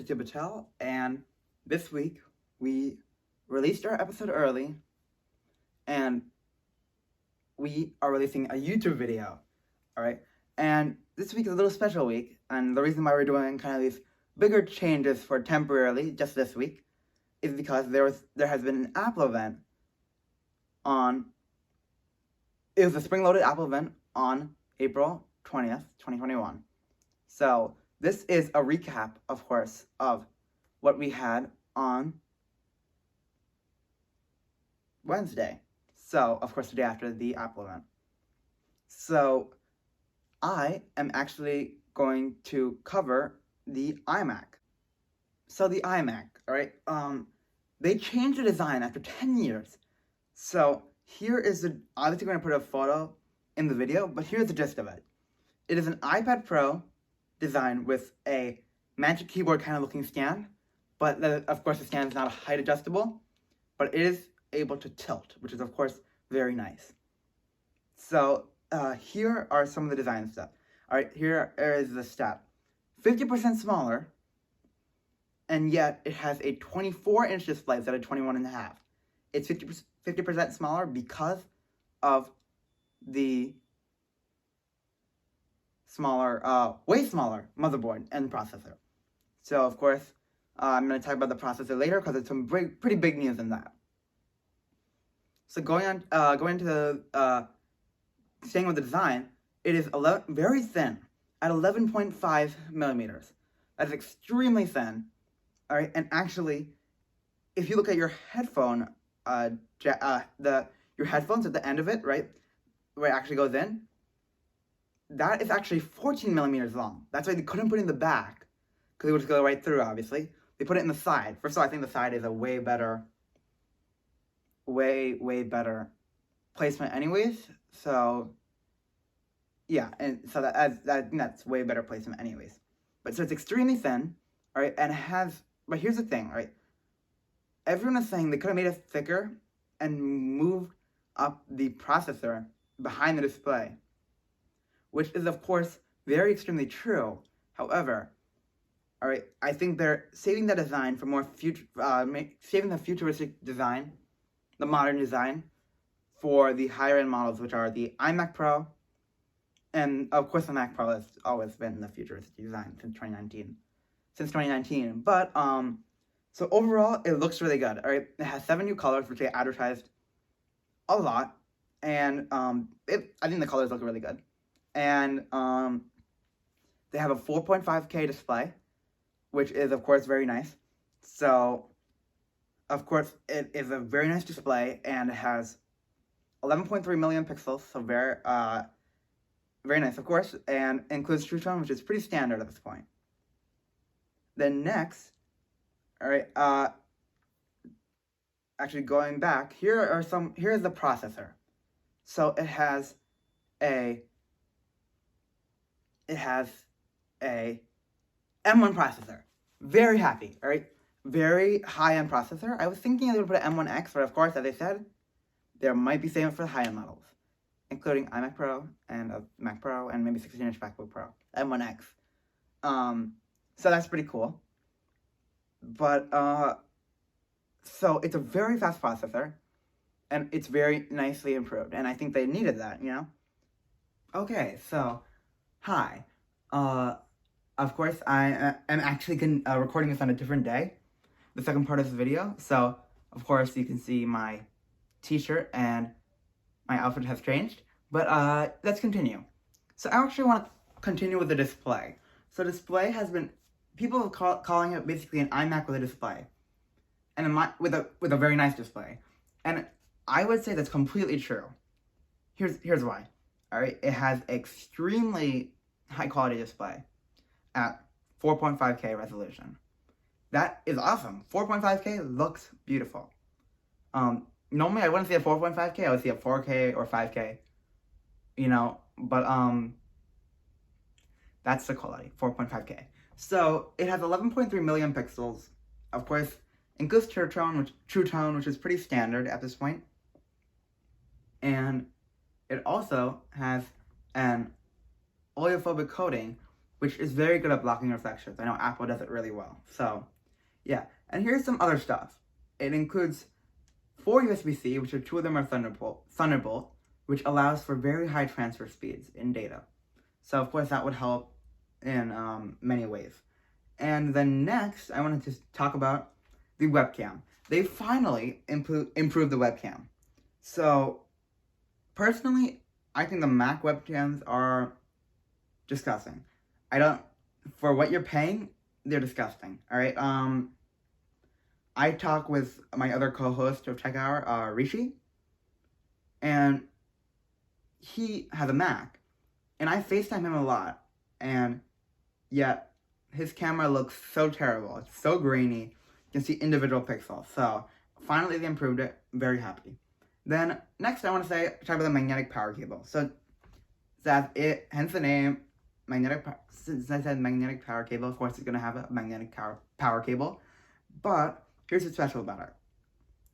Aditya Patel, and this week we released our episode early, and we are releasing a YouTube video, alright? And this week is a little special week, and the reason why we're doing kind of these bigger changes for temporarily, just this week, is because there has been an Apple event it was a spring-loaded Apple event on April 20th, 2021. So this is a recap, of course, of what we had on Wednesday. So, of course, the day after the Apple event. So, I am actually going to cover the iMac. So the iMac, alright, they changed the design after 10 years. So here is obviously going to put a photo in the video, but here's the gist of it. It is an iPad Pro design with a Magic Keyboard kind of looking stand, but of course the stand is not height adjustable, but it is able to tilt, which is of course very nice. So here are some of the design stuff. Alright, here is the step. 50% smaller, and yet it has a 24-inch display instead of 21.5. It's 50% smaller because of the way smaller motherboard and processor. So, of course, I'm going to talk about the processor later because there's some pretty big news in that. So going into staying with the design, it is very thin at 11.5 millimeters. That's extremely thin. All right, and actually, if you look at your headphone, your headphones at the end of it, right, where it actually goes in, that is actually 14 millimeters long. That's why they couldn't put it in the back, because it would just go right through, obviously. They put it in the side. First of all, I think the side is a way better placement anyways. So, yeah, and so that's way better placement anyways. But so it's extremely thin, all right, and it has, but here's the thing, right? Everyone is saying they could have made it thicker and moved up the processor behind the display, which is, of course, very extremely true. However, all right, I think they're saving the design for more saving the futuristic design, the modern design, for the higher-end models, which are the iMac Pro, and, of course, the Mac Pro has always been the futuristic design since 2019. But, so overall, it looks really good. All right, it has 7 new colors, which they advertised a lot, and I think the colors look really good. And they have a 4.5K display, which is of course very nice. So, of course, it is a very nice display, and it has 11.3 million pixels, so very nice, of course, and includes True Tone, which is pretty standard at this point. Then next, all right, actually going back, here's the processor. So it has a M1 processor. Very happy, all right? Very high-end processor. I was thinking they would put an M1X, but of course, as I said, there might be saving for the high-end models, including iMac Pro and a Mac Pro and maybe 16-inch MacBook Pro, M1X. So that's pretty cool. But, so it's a very fast processor, and it's very nicely improved, and I think they needed that, you know? Okay, so, hi. Of course, I am actually recording this on a different day, the second part of this video, so, of course, you can see my t-shirt, and my outfit has changed, but, let's continue. So, I actually want to continue with the display. So, display has been, people are calling it basically an iMac with a display, and with a very nice display, and I would say that's completely true. Here's why. All right, it has extremely high quality display at 4.5K resolution. That is awesome. 4.5K looks beautiful. Normally I wouldn't see a 4.5K. I would see a 4K or 5K. You know, but that's the quality, 4.5K. So it has 11.3 million pixels. Of course, includes True Tone, which is pretty standard at this point. And it also has an oleophobic coating, which is very good at blocking reflections. I know Apple does it really well. So, yeah. And here's some other stuff. It includes 4 USB-C, which are 2 of them are Thunderbolt, which allows for very high transfer speeds in data. So, of course, that would help in many ways. And then next, I wanted to talk about the webcam. They finally improved the webcam. So, personally, I think the Mac webcams are disgusting. For what you're paying, they're disgusting. All right. I talk with my other co-host of Tech Hour, Rishi, and he has a Mac, and I FaceTime him a lot, and yet his camera looks so terrible. It's so grainy. You can see individual pixels. So finally they improved it. Very happy. Then next I want to talk about the magnetic power cable. So hence the name, since I said magnetic power cable, of course it's going to have a magnetic power cable. But here's what's special about it.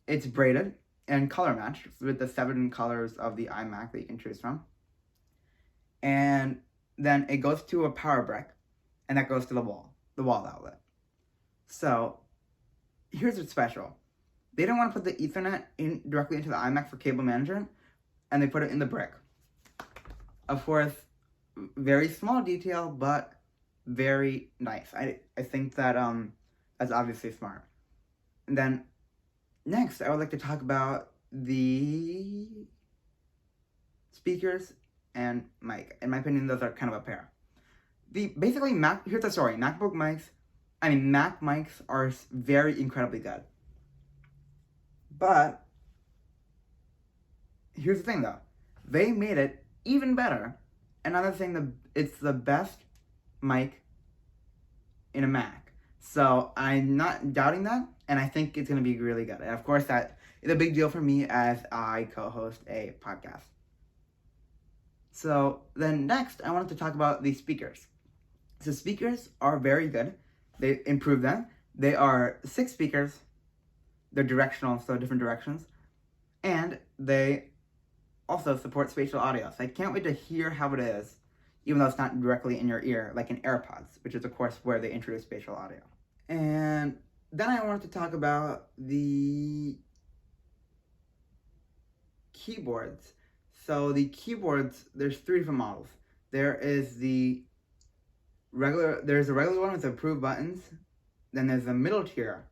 It's braided and color matched with the 7 colors of the iMac that you can choose from. And then it goes to a power brick, and that goes to the wall outlet. So here's what's special. They don't want to put the Ethernet directly into the iMac for cable management, and they put it in the brick. Of course, very small detail, but very nice. I think that that's obviously smart. And then next, I would like to talk about the speakers and mic. In my opinion, those are kind of a pair. Here's the story. Mac mics are very incredibly good. But here's the thing, though. They made it even better. Another thing, it's the best mic in a Mac. So I'm not doubting that, and I think it's going to be really good. And of course, that is a big deal for me as I co-host a podcast. So then next, I wanted to talk about the speakers. So speakers are very good. They improved them. They are 6 speakers. They're directional, so different directions. And they also support spatial audio. So I can't wait to hear how it is, even though it's not directly in your ear, like in AirPods, which is, of course, where they introduce spatial audio. And then I wanted to talk about the keyboards. So the keyboards, there's 3 different models. There's a regular one with approved buttons. Then there's a middle tier,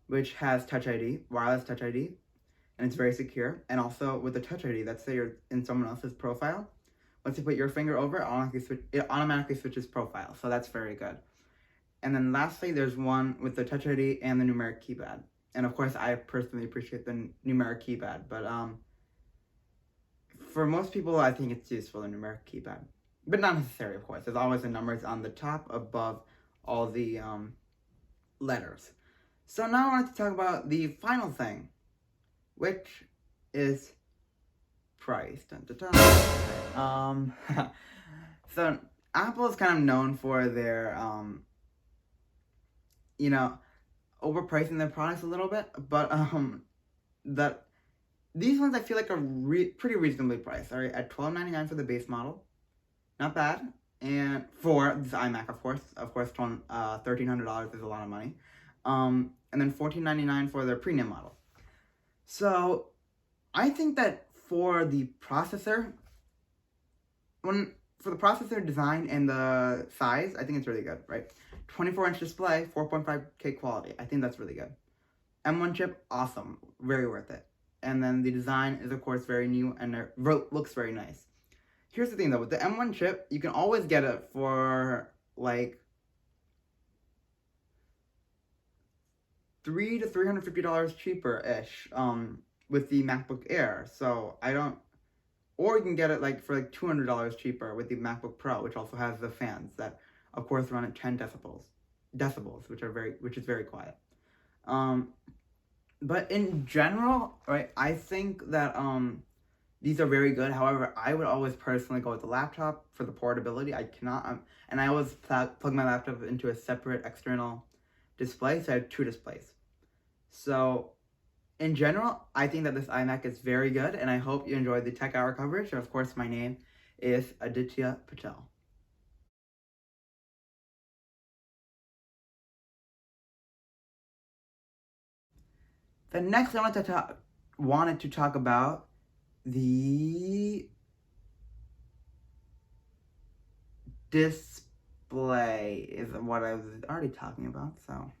which has Touch ID, wireless Touch ID, and it's very secure. And also with the Touch ID, let's say you're in someone else's profile. Once you put your finger over it automatically switches profile. So that's very good. And then lastly, there's one with the Touch ID and the numeric keypad. And of course, I personally appreciate the numeric keypad. But for most people, I think it's useful, the numeric keypad. But not necessary, of course. There's always the numbers on the top above all the letters. So now I want to talk about the final thing, which is price. Dun, dun, dun. So Apple is kind of known for their, overpricing their products a little bit, but these ones I feel like are pretty reasonably priced. All right, at $12.99 for the base model, not bad. And for this iMac, of course, $1,300 is a lot of money. And then $14.99 for their premium model. So I think that for the processor, for the processor design and the size, I think it's really good, right? 24-inch display, 4.5K quality. I think that's really good. M1 chip, awesome, very worth it. And then the design is, of course, very new and it looks very nice. Here's the thing, though. With the M1 chip, you can always get it for, like, $300 to $350 cheaper-ish with the MacBook Air. So, or you can get it, for, $200 cheaper with the MacBook Pro, which also has the fans that, of course, run at 10 decibels, which is very quiet. But in general, right, I think that these are very good. However, I would always personally go with the laptop for the portability. I cannot, and I always plug my laptop into a separate external display, so I have 2 displays. So, in general, I think that this iMac is very good, and I hope you enjoyed the Tech Hour coverage. And of course, my name is Aditya Patel. The next thing I wanted to talk about the display is what I was already talking about, so